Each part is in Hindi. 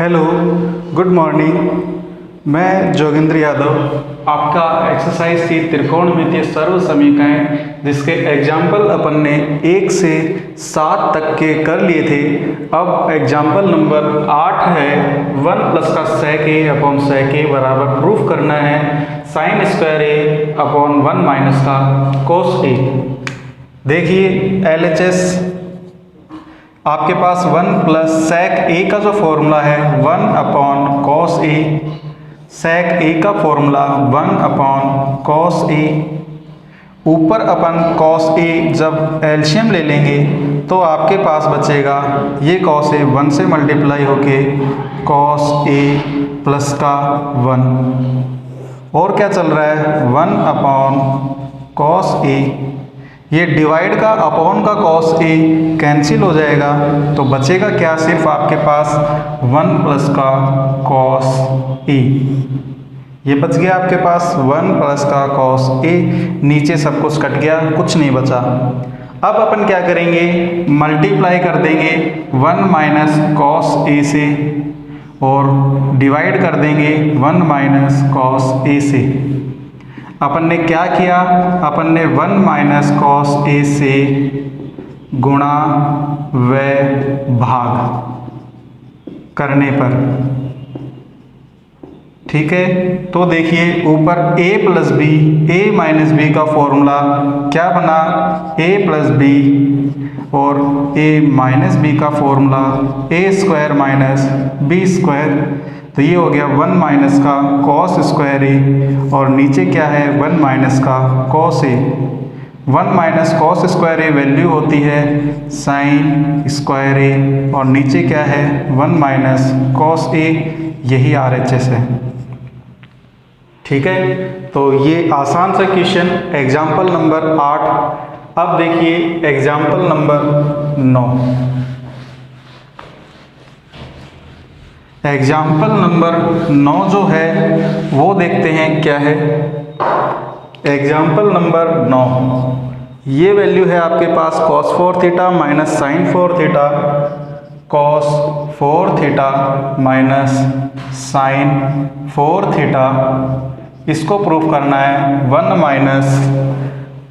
Hello, good morning. मैं जोगिंद्र यादव आपका एक्सरसाइज थी त्रिकोणमितीय सर्व समीकरण, जिसके एग्जाम्पल अपन ने 1 से 7 तक के कर लिए थे। अब एग्जाम्पल नंबर 8 है 1 प्लस का sec a upon sec a बराबर प्रूफ करना है sin square a upon 1 minus का cos a। देखिए LHS आपके पास 1 प्लस sec a का जो फॉर्मूला है 1 upon cos a, sec a का फॉर्मूला 1 अपॉन cos a। ऊपर अपन cos a जब एलसीएम ले लेंगे तो आपके पास बचेगा ये cos a 1 से मल्टीप्लाई होके cos a प्लस का 1। और क्या चल रहा है 1 अपॉन cos a, ये डिवाइड का अपॉन का cos a कैंसिल हो जाएगा तो बचेगा क्या, सिर्फ आपके पास 1 प्लस का cos a। ये बच गया आपके पास 1 प्लस का cos a, नीचे सब कुछ कट गया, कुछ नहीं बचा। अब अपन क्या करेंगे, मल्टीप्लाई कर देंगे 1 माइनस cos a से और डिवाइड कर देंगे 1 माइनस cos a से। अपन ने क्या किया, अपन ने 1 माइनस cos a से गुणा व भाग करने पर, ठीक है। तो देखिए ऊपर a plus B, a minus B का फॉर्मूला क्या बना, a प्लस बी, और a माइनस बी का formula a square minus B square. तो ये हो गया 1 माइनस का cos स्क्वायर a और नीचे क्या है 1 माइनस का cos a। 1 minus cos square a value होती है sin स्क्वायर a और नीचे क्या है 1 माइनस cos a, यही RHS है, ठीक है। तो ये आसान सा क्वेश्चन एग्जाम्पल नंबर 8। अब देखिए एग्जाम्पल नंबर 9। एग्जाम्पल नंबर 9 जो है वो देखते हैं क्या है। एग्जाम्पल नंबर 9, ये वैल्यू है आपके पास cos 4 theta minus sine 4 theta, cos 4 theta minus sine 4 theta. इसको प्रूफ करना है 1 minus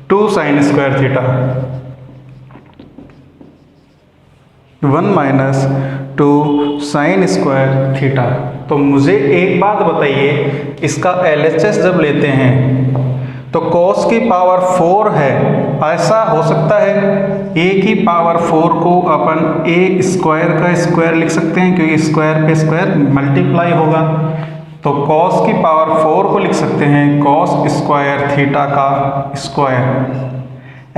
2 sine square theta, 1 minus 2 sine square theta. तो मुझे एक बात बताइए, इसका LHS जब लेते हैं तो cos की पावर 4 है, ऐसा हो सकता है a की पावर 4 को अपन a स्क्वायर का स्क्वायर लिख सकते हैं, क्योंकि स्क्वायर पे स्क्वायर मल्टीप्लाई होगा। तो cos की पावर 4 को लिख सकते हैं cos स्क्वायर थीटा का स्क्वायर।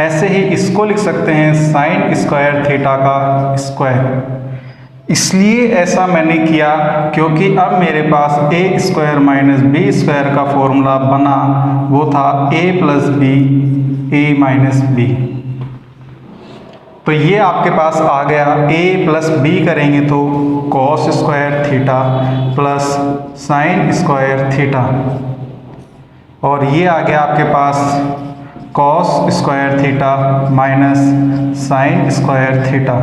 ऐसे ही इसको लिख सकते हैं साइन स्क्वायर थीटा का स्क्वायर। इसलिए ऐसा मैंने किया क्योंकि अब मेरे पास a square minus B square का फॉर्मूला बना, वो था a plus B a minus B. तो ये आपके पास आ गया, a प्लस बी करेंगे तो cos square theta plus sign square theta, और ये आ गया आपके पास cos square theta minus sign square theta.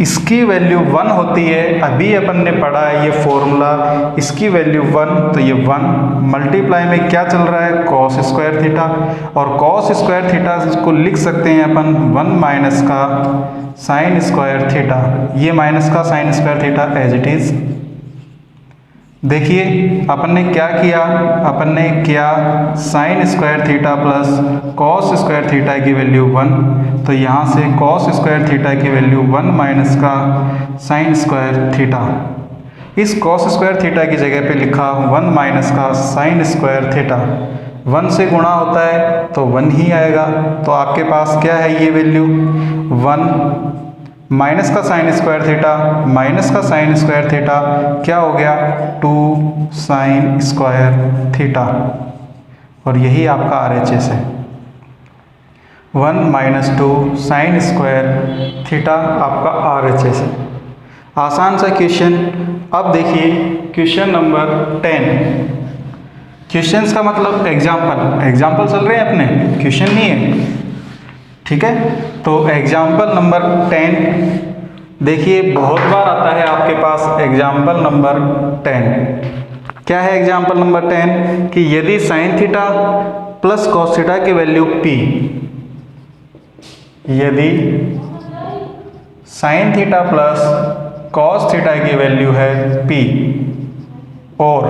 इसकी वैल्यू 1 होती है, अभी अपन ने पढ़ा है ये फॉर्मूला, इसकी वैल्यू 1, तो ये 1 मल्टीप्लाई में क्या चल रहा है cos स्क्वायर थीटा, और cos स्क्वायर थीटा को लिख सकते हैं अपन 1 माइनस का साइन स्क्वायर थीटा, ये माइनस का sine square theta as it is. देखिए अपन ने क्या किया, अपन ने किया sine square theta plus cos square theta की वैल्यू 1, तो यहाँ से cos स्क्वायर थीटा की वैल्यू 1 माइनस का साइन स्क्वायर थीटा। इस cos स्क्वायर थीटा की जगह पे लिखा 1 माइनस का साइन स्क्वायर थीटा। 1 से गुणा होता है तो 1 ही आएगा, तो आपके पास क्या है ये वैल्यू 1 माइनस का साइन स्क्वायर थीटा माइनस का साइन स्क्वायर थीटा, क्या हो गया 2 साइन स्क्वायर थीटा, और यही आपका RHS है। 1 माइनस 2 साइन स्क्वायर थीटा आपका RHS है। आसान सा क्वेश्चन। अब देखिए क्वेश्चन नंबर 10। क्वेश्चंस का मतलब एग्जाम्पल चल रहे हैं अपने, क्वेश्चन नहीं है, ठीक है। तो एग्जाम्पल नंबर 10 देखिए बहुत बार आता है आपके पास एग्जाम्पल नंबर 10। क्या है एग्जाम्पल नंबर 10 कि यदि sine theta plus cos theta की वैल्यू p, यदि sine theta plus cos theta की वैल्यू है p और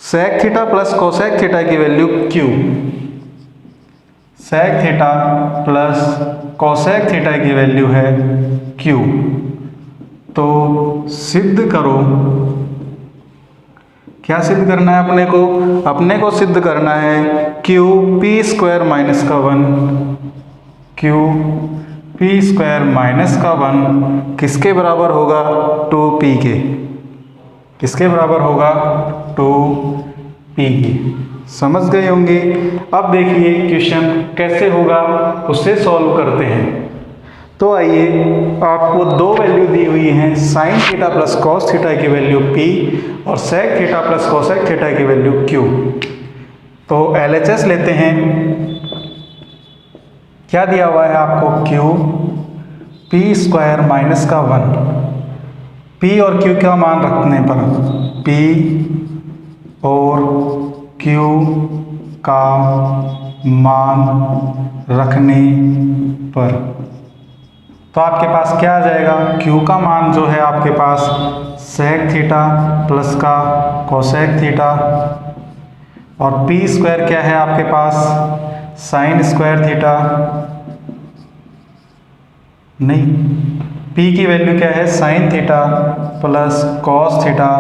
sec theta plus cosec theta की value q, sec theta plus cosec theta की वैल्यू है q, तो सिद्ध करो। क्या सिद्ध करना है अपने को? अपने को सिद्ध करना है q p स्क्वायर माइनस का 1, q p स्क्वायर माइनस का 1 किसके बराबर होगा? 2p के। किसके बराबर होगा? 2p के। समझ गए होंगे। अब देखिए क्वेश्चन कैसे होगा, उससे सॉल्व करते हैं। तो आइए, आपको दो वैल्यू दी हुई हैं, sine theta plus cos theta की वैल्यू p और sec theta plus cosec theta की वैल्यू q। तो LHS लेते हैं। क्या दिया हुआ है आपको? q p स्क्वायर माइनस का 1, p और q का मान रखने पर, p और q का मान रखने पर, तो आपके पास क्या आ जाएगा? q का मान जो है आपके पास सेक थीटा प्लस का कोसेक थीटा, और p स्क्वायर क्या है आपके पास? साइन स्क्वायर थीटा, नहीं, p की वैल्यू क्या है? Sign theta plus cos theta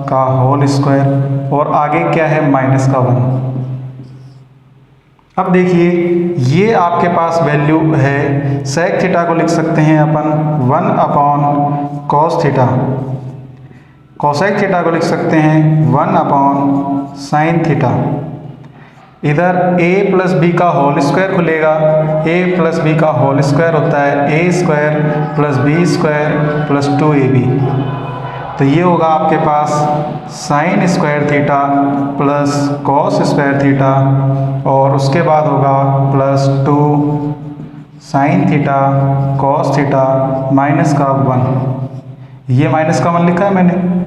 का होल स्क्वायर, और आगे क्या है? माइनस का 1। अब देखिए, ये आपके पास वैल्यू है, सेक थीटा को लिख सकते हैं अपन 1 upon cos theta, cosec theta को लिख सकते हैं 1 अपॉन साइन थीटा। इधर a प्लस बी का होल स्क्वायर खुलेगा, a प्लस बी का होल स्क्वायर होता है a square plus B square plus 2ab। तो ये होगा आपके पास sine square theta plus cos square theta, और उसके बाद होगा plus 2 sine theta cos theta minus का 1। ये माइनस का 1 लिखा है मैंने।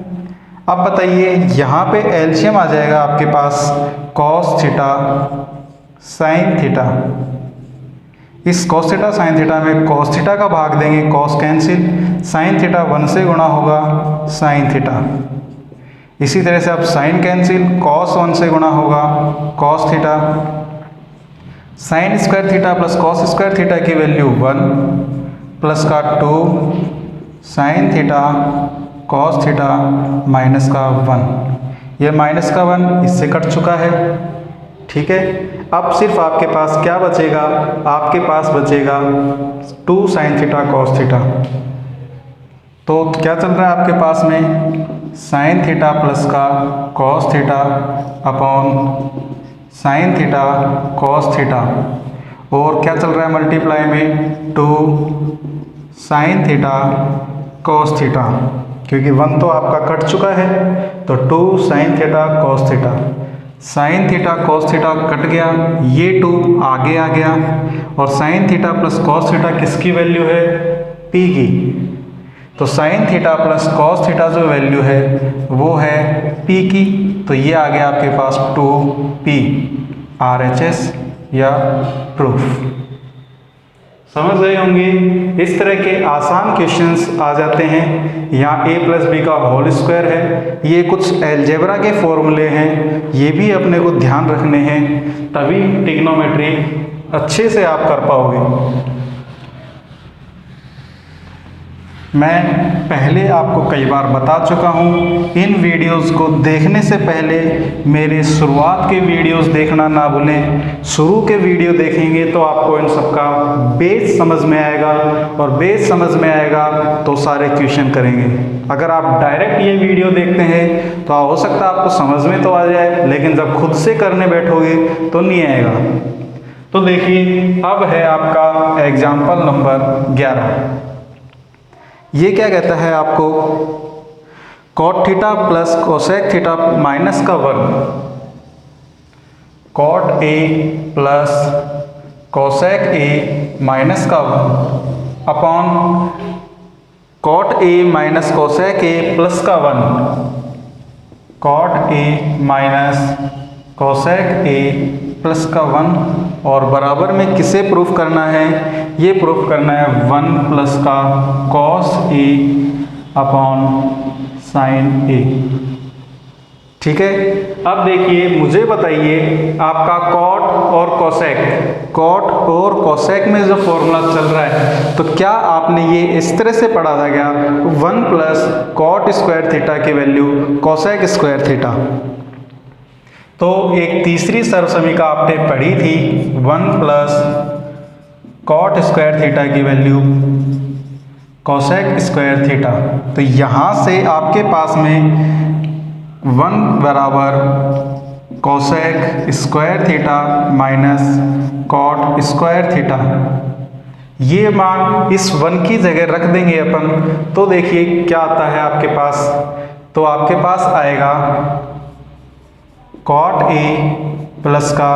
अब बताइए, यहाँ पे एलसीएम आ जाएगा आपके पास कॉस थीटा साइन थीटा। इस कॉस थीटा साइन थीटा में कॉस थीटा का भाग देंगे, कॉस कैंसिल, साइन थीटा 1 से गुणा होगा साइन थीटा। इसी तरह से अब साइन कैंसिल, कॉस 1 से गुणा होगा cos theta. Sign square theta plus cos square theta की वैल्यू 1 प्लस का 2 sine theta cos theta minus का 1। यह माइनस का 1 इससे कट चुका है, ठीक है। अब सिर्फ आपके पास क्या बचेगा? आपके पास बचेगा 2 साइन थीटा कॉस थीटा। तो क्या चल रहा है आपके पास में? साइन थीटा प्लस का cos theta upon sine theta cos theta, और क्या चल रहा है मल्टीप्लाई में? 2 साइन थीटा कॉस थीटा, क्योंकि 1 तो आपका कट चुका है, तो 2 sine theta cos theta. Sign theta cos theta cut गया, ये 2 आगे आ गया, और sign theta plus cos theta किसकी वैल्यू है? p की। तो sign theta plus cos theta जो वैल्यू है वो है p की, तो ये आ गया आपके पास 2p। RHS या प्रूफ। समझ गए होंगे। इस तरह के आसान क्वेश्चंस आ जाते हैं। यहाँ a प्लस बी का होल स्क्वायर है, ये कुछ अलजेब्रा के फॉर्मूले हैं, ये भी अपने को ध्यान रखने हैं, तभी ट्रिग्नोमेट्री अच्छे से आप कर पाओगे। मैं पहले आपको कई बार बता चुका हूँ, इन वीडियोस को देखने से पहले मेरे शुरुआत के वीडियोस देखना ना भूलें। शुरू के वीडियो देखेंगे तो आपको इन सब का बेस समझ में आएगा, और बेस समझ में आएगा तो सारे क्वेश्चन करेंगे। अगर आप डायरेक्ट ये वीडियो देखते हैं तो हो सकता है आपको समझ में तो आ जाए, लेकिन जब खुद से करने बैठोगे तो नहीं आएगा। तो देखिए, अब है आपका एग्जाम्पल नंबर 11। ये क्या कहता है आपको? Cot theta plus cosec theta minus का 1, cot A plus cosec A minus का 1 upon cot A minus cosec A plus का 1, cot A minus cosec A plus का 1 और बराबर में किसे प्रूफ करना है, ये प्रूफ करना है 1 प्लस का कॉस ए अपॉन साइन ए। ठीक है, अब देखिए मुझे बताइए आपका कॉट और कोसेक, कॉट और कोसेक में जो फॉर्मूला चल रहा है तो क्या आपने ये इस तरह से पढ़ा था क्या, 1 प्लस कॉट स्क्वायर थीटा की वैल्यू कोसेक स्क्वायर थीटा। तो एक तीसरी सर्वसमीका आपने पढ़ी थी 1 प्लस कॉट स्क्वायर थीटा की वैल्यू कोसेक स्क्वायर थीटा। तो यहाँ से आपके पास में 1 बराबर cosec square theta minus cot square theta, ये मान इस 1 की जगह रख देंगे अपन, तो देखिए क्या आता है आपके पास। तो आपके पास आएगा कॉट ए प्लस का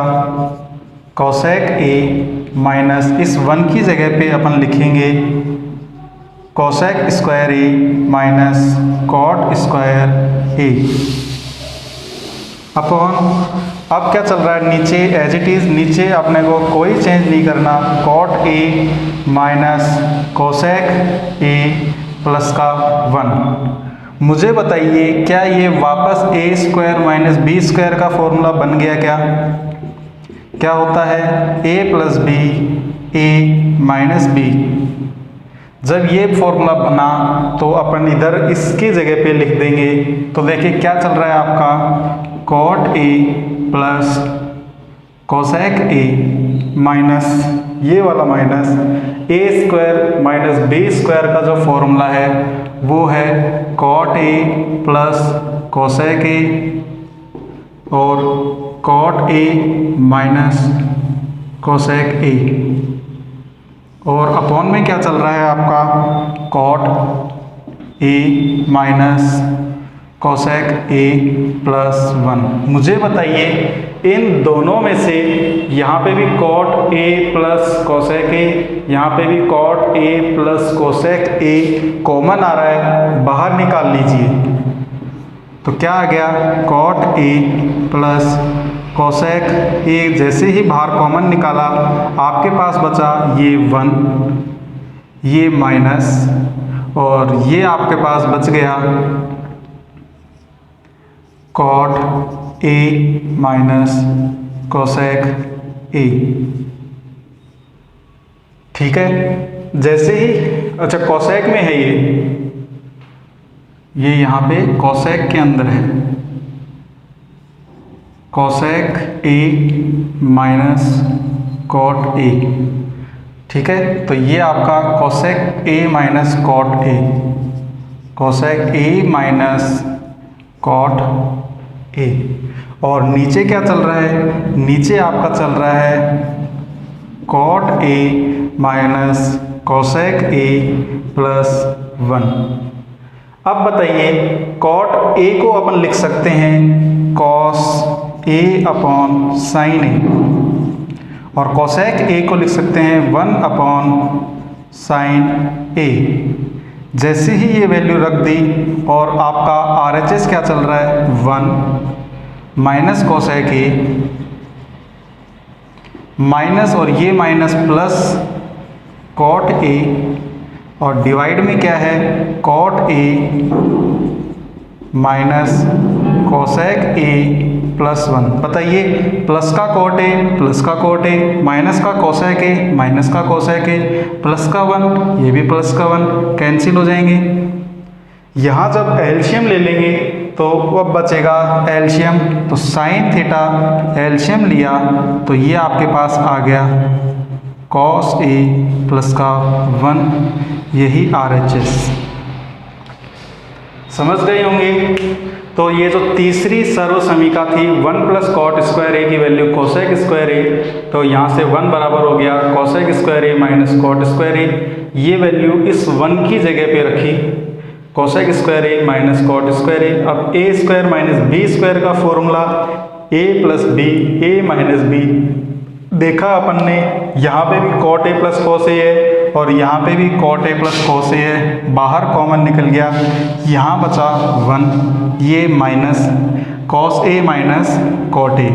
कोसेक ए माइनस इस 1 की जगह पे अपन लिखेंगे कोसेक स्क्वायर ए माइनस कॉट स्क्वायर ए अपॉन, अब क्या चल रहा है नीचे एज इट इज़, नीचे अपने को कोई चेंज नहीं करना, cot A minus cosec A plus का 1। मुझे बताइए क्या ये वापस A square minus B square का फॉर्मूला बन गया क्या? क्या होता है A plus B A minus B. जब ये फॉर्मूला बना तो अपन इधर इसकी जगह पे लिख देंगे। तो देखिए क्या चल रहा है आपका cot A plus cosec A minus ये वाला minus A square minus B square का जो फॉर्मूला है वो है cot A plus cosec A और cot A minus cosec A, और अपॉन में क्या चल रहा है आपका cot A minus cosec A plus 1। मुझे बताइए इन दोनों में से यहाँ पे भी cot A plus cosec A, यहाँ पे भी cot A plus cosec A common आ रहा है, बाहर निकाल लीजिए। तो क्या आ गया cot A plus cosec A, जैसे ही बाहर कॉमन निकाला आपके पास बचा ये 1 ये माइनस और ये आपके पास बच गया cot A minus cosec A. ठीक है, जैसे ही अच्छा कोसेक में है ये यहाँ पे कोसेक के अंदर है cosec A minus cot A. ठीक है, तो ये आपका cosec A minus cot A, cosec A minus cot A. और नीचे क्या चल रहा है, नीचे आपका चल रहा है cot A minus cosec A plus 1। अब बताइए कॉट ए को अपन लिख सकते हैं कॉस ए अपॉन साइन ए और कोसेक ए को लिख सकते हैं 1 अपॉन साइन ए। जैसे ही ये वैल्यू रख दी और आपका RHS क्या चल रहा है 1 माइनस कोसेक ए माइनस और ये माइनस प्लस कॉट ए और डिवाइड में क्या है cot A minus cosec A plus 1। बताइए प्लस का कॉट ए प्लस का कॉट ए माइनस का कोसेक ए माइनस का कोसेक ए प्लस का 1 ये भी प्लस का 1 कैंसिल हो जाएंगे। यहाँ जब एलसीएम ले लेंगे तो अब बचेगा एलसीएम, तो साइन थीटा एलसीएम लिया तो ये आपके पास आ गया कॉस ए प्लस का 1, यही RHS। समझ गए होंगे। तो ये जो तीसरी सर्वसमीका थी 1 प्लस कॉट स्क्वायर ए की वैल्यू कोसेक स्क्वायर ए, तो यहाँ से 1 बराबर हो गया कोसेक स्क्वायर ए माइनस कॉट स्क्वायर ए। ये वैल्यू इस 1 की जगह पे रखी कोसेक स्क्वायर ए माइनस कॉट स्क्वायर ए। अब ए स्क्वायर माइनस बी स्क्वायर का formula A plus B A minus B देखा अपन ने, यहाँ पे भी cot A plus cos A है और यहाँ पे भी cot a plus cos a है, बाहर कॉमन निकल गया, यहाँ बचा 1, ये minus cos a minus cot a,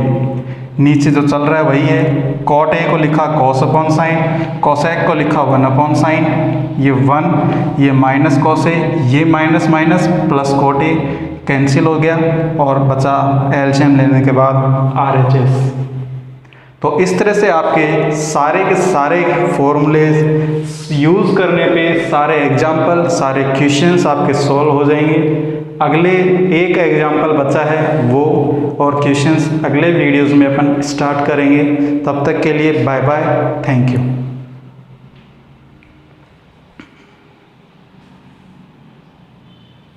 नीचे जो चल रहा है वही है, cot a को लिखा cos अपॉन साइन, cosec को लिखा 1 अपॉन साइन, ये 1, ये माइनस cos a, ये minus minus plus cot a cancel हो गया और बचा एलसीएम लेने के बाद RHS। तो इस तरह से आपके सारे के सारे फॉर्मूलेज यूज़ करने पे सारे एग्जाम्पल, सारे क्वेश्चंस आपके सॉल्व हो जाएंगे। अगले एक एग्जाम्पल बचा है वो और क्वेश्चंस अगले वीडियोस में अपन स्टार्ट करेंगे। तब तक के लिए बाय बाय, थैंक यू।